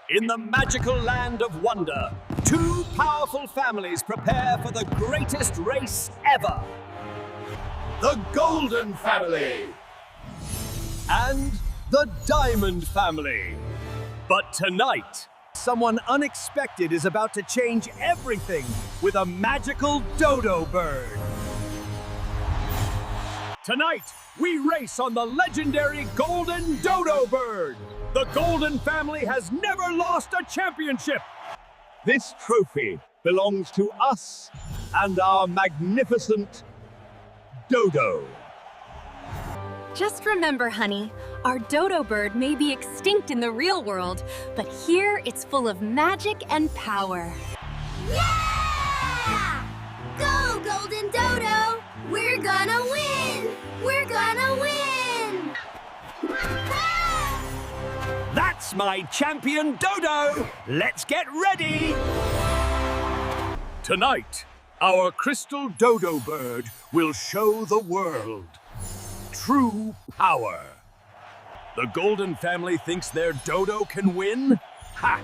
In the magical land of wonder, two powerful families prepare for the greatest race ever. The Golden Family and the Diamond Family. But tonight, someone unexpected is about to change everything with a magical dodo bird. Tonight, we race on the legendary Golden Dodo Bird. The Golden Family has never lost a championship. This trophy belongs to us and our magnificent Dodo. Just remember, honey, our dodo bird may be extinct in the real world, but here it's full of magic and power. Yeah! Go, Golden Dodo! We're gonna win! We're gonna win! That's my champion Dodo! Let's get ready! Tonight, our crystal dodo bird will show the world true power. The Golden Family thinks their dodo can win? Ha!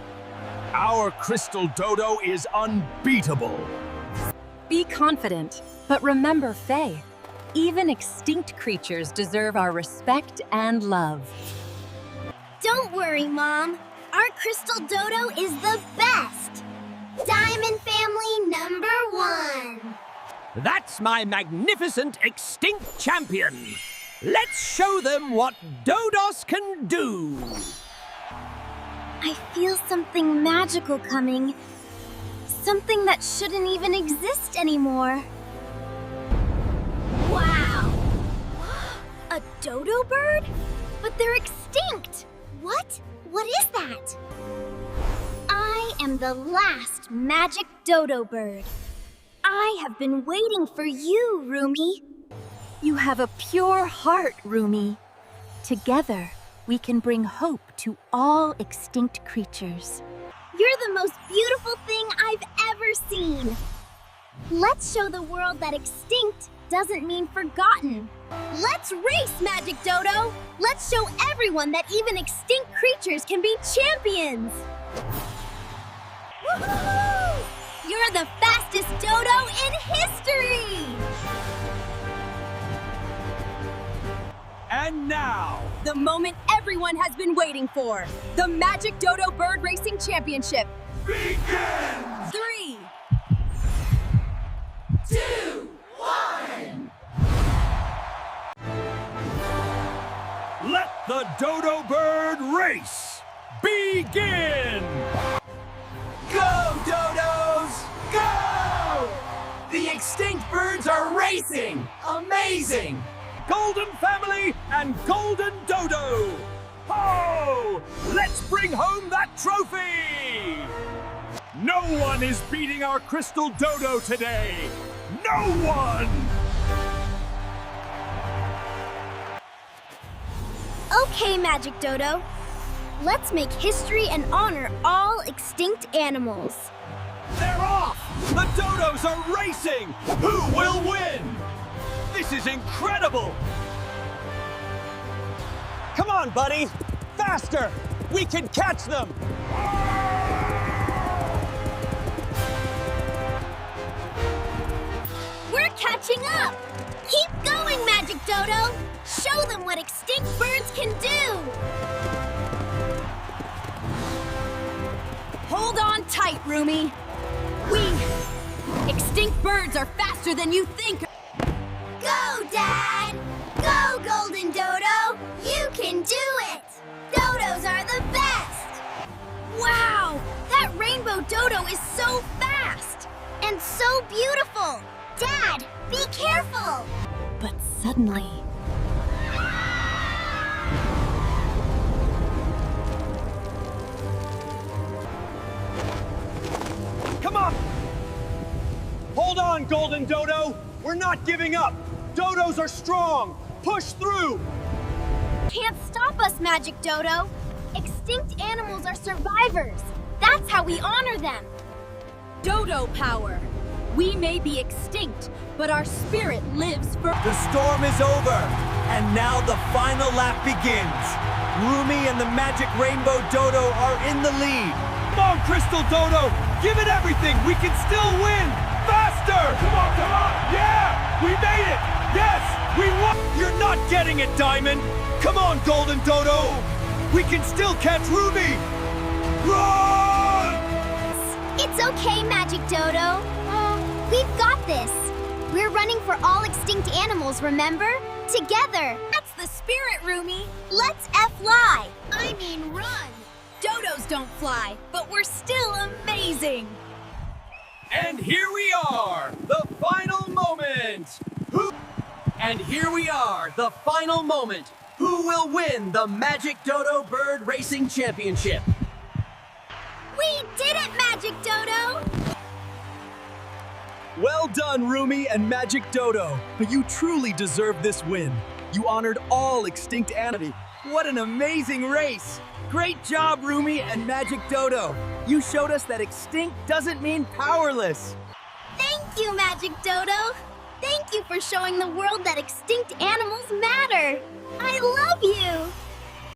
Our crystal dodo is unbeatable. Be confident, but remember, Faye, even extinct creatures deserve our respect and love. Don't worry, Mom. Our crystal dodo is the best. Diamond Family #1. That's my magnificent extinct champion. Let's show them what dodos can do. I feel something magical coming. Something that shouldn't even exist anymore. Wow! A dodo bird? But they're extinct! What? What is that? I am the last magic dodo bird. I have been waiting for you, RUMI. You have a pure heart, RUMI. Together, we can bring hope to all extinct creatures. You're the most beautiful thing I've ever seen. Let's show the world that extinct doesn't mean forgotten. Let's race, Magic Dodo! Let's show everyone that even extinct creatures can be champions! Woohoo! You're the fastest dodo in history! And now, The moment everyone has been waiting for. The Magic Dodo Bird Racing Championship. begins! 3, 2, 1! Let the dodo bird race begin! Go, dodos! Go! The extinct birds are racing! Amazing! Golden Family and Golden Dodo! Ho! Let's bring home that trophy! No one is beating our crystal dodo today! No one! Okay, Magic Dodo. Let's make history and honor all extinct animals. They're off! The dodos are racing! Who will win? This is incredible! Come on, buddy! Faster! We can catch them! We're catching up! Keep going, Magic Dodo! Show them what extinct birds can do! hold on tight, RUMI. Extinct birds are faster than you think. Go, Dad! Go, Golden Dodo! You can do it! Dodos are the best! Wow! That rainbow dodo is so fast! And so beautiful! Dad, be careful! But suddenly... Come on! Hold on, Golden Dodo! We're not giving up! Dodos are strong! Push through! Can't stop us, Magic Dodo! Extinct animals are survivors! That's how we honor them! Dodo power! We may be extinct, but our spirit lives forever. The storm is over, and now the final lap begins. RUMI and the Magic Rainbow Dodo are in the lead. Come on, Crystal Dodo! Give it everything! We can still win! Faster! Come on, come on! Yeah! We made it! Yes! We won! You're not getting it, Diamond! Come on, Golden Dodo! We can still catch RUMI! Run! It's okay, Magic Dodo. We've got this. We're running for all extinct animals, remember? Together. That's the spirit, RUMI. Let's fly. I mean run. Dodos don't fly, but we're still amazing. And here we are, the final moment! And here we are, the final moment. Who will win the Magic Dodo Bird Racing Championship? We did it, Magic Dodo. Well done, RUMI and Magic Dodo. But you truly deserve this win. You honored all extinct animals. What an amazing race! Great job, RUMI and Magic Dodo. You showed us that extinct doesn't mean powerless. Thank you, Magic Dodo. Thank you for showing the world that extinct animals matter.